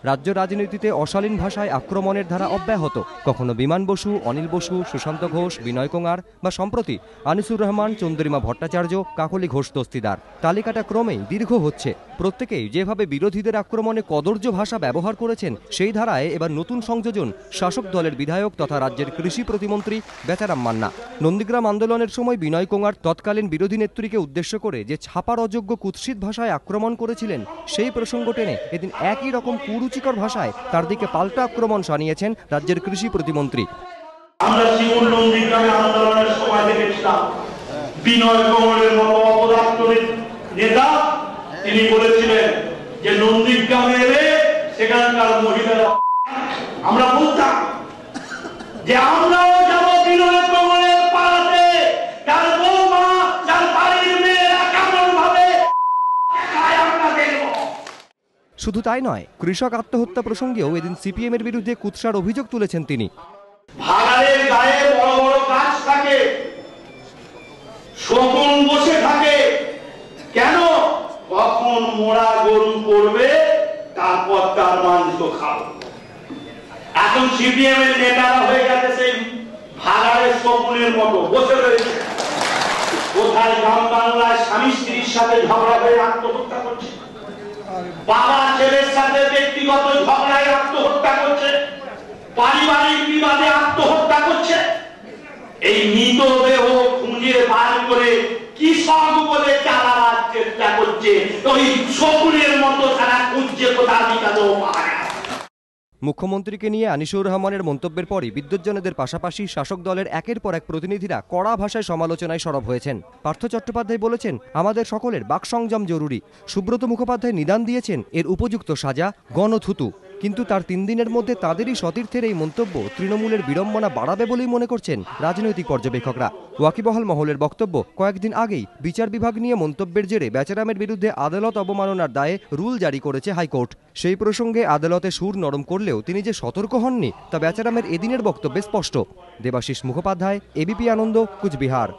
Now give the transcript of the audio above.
রাজ্য রাজনীতিতে অশালীন ভাষায় আক্রমণের ধারা অব্যাহত। কখনো বিমান বসু, অনিল বসু, সুশান্ত ঘোষ, বিনয় কোঙার বা সম্প্রতি আনিসুর রহমান, চন্দ্রিমা ভট্টাচার্য, কাকলি ঘোষ দস্তিদার। তালিকাটা ক্রমেই দীর্ঘ হচ্ছে। প্রত্যেকেই যেভাবে বিরোধীদের আক্রমণে কদর্য ভাষা ব্যবহার করেছেন, সেই ধারায় এবার নতুন সংযোজন শাসক দলের বিধায়ক তথা রাজ্যের কৃষি প্রতিমন্ত্রী বেচারাম মান্না। নন্দীগ্রাম আন্দোলনের সময় বিনয় কোঙার তৎকালীন বিরোধী নেত্রীকে উদ্দেশ্য করে যে ছাপার অযোগ্য কুৎসিত ভাষায় আক্রমণ করেছিলেন, সেই প্রসঙ্গ টেনে এদিন একই রকম কুরুচিকর ভাষায় তার দিকে পাল্টা আক্রমণ শানিয়েছেন রাজ্যের কৃষি প্রতিমন্ত্রী। আমরা জীবন নন্দীগ্রামে আন্দোলনের সময় দেখেছিলাম বিনয় কোঙারের মতো অপদার্থ নেতা, তিনি বলেছিলেন যে নন্দীগ্রামে এলে সেখানকার মহিলারা, আমরা বলতাম যে আমরাও যাব বিনয় কোঙারের পাড়াতে, তার বৌমা, তার বাড়ির মেয়েরা কেমন ভাবে আমরা দেখব। শুধু তাই নয়, কৃষক আত্মহত্যা প্রসঙ্গেও এদিন সিপিএম এর বিরুদ্ধে কুৎসার অভিযোগ তুলেছেন তিনি। ভাগাড়ের গায়ে বড় বড় গাছ থাকে, শকুন বসে থাকে, কেন? কখন মোড়া গরু করবে, তারপর তার মাংস খাবে। এখন সিপিএম এর নেতারা হয়ে গেছে সেই ভাগাড়ের শকুনের মতো বসে রয়েছে। কোথায় গ্রাম বাংলায় স্বামী স্ত্রীর সাথে ঝগড়া হয়ে আত্মহত্যা করছে, বাবা ছেলের সাথে ব্যক্তিগত ঝগড়ায় আত্মহত্যা করছে, পারিবারিক বিবাদে আত্মহত্যা করছে। এই মৃতদেহ খুঁজে বার করে কৃষক বলে চালাবার চেষ্টা করছে, ওই শকুনের মতো তারা খুঁজছে কোথাও বিকাশও পায় না। মুখ্যমন্ত্রীকে নিয়ে আনিসুর রহমানের মন্তব্যের পরই বিদ্যুৎজনেদের পাশাপাশি শাসক দলের একের পর এক প্রতিনিধিরা কড়া ভাষায় সমালোচনায় সরব হয়েছেন। পার্থ চট্টোপাধ্যায় বলেছেন, আমাদের সকলের বাকসংযম জরুরি। সুব্রত মুখোপাধ্যায় নিদান দিয়েছেন, এর উপযুক্ত সাজা গণথুতু। কিন্তু তার 3 দিনের মধ্যে তাদেরই সতীর্থের এই মন্তব্য তৃণমূলের বিড়ম্বনা বাড়াবে বলেই মনে করছেন রাজনৈতিক পর্যবেক্ষকরা। ওয়াকিবহাল মহলের বক্তব্য, কয়েকদিন আগেই বিচার বিভাগ নিয়ে মন্তব্যের জেরে বেচারামের বিরুদ্ধে আদালত অবমাননার দায়ে রুল জারি করেছে হাইকোর্ট। সেই প্রসঙ্গে আদালতে সুর নরম করলেও তিনি যে সতর্ক হননি, তা বেচারামের এদিনের বক্তব্যে স্পষ্ট। দেবাশিস মুখোপাধ্যায়, এবিপি আনন্দ, কুচবিহার।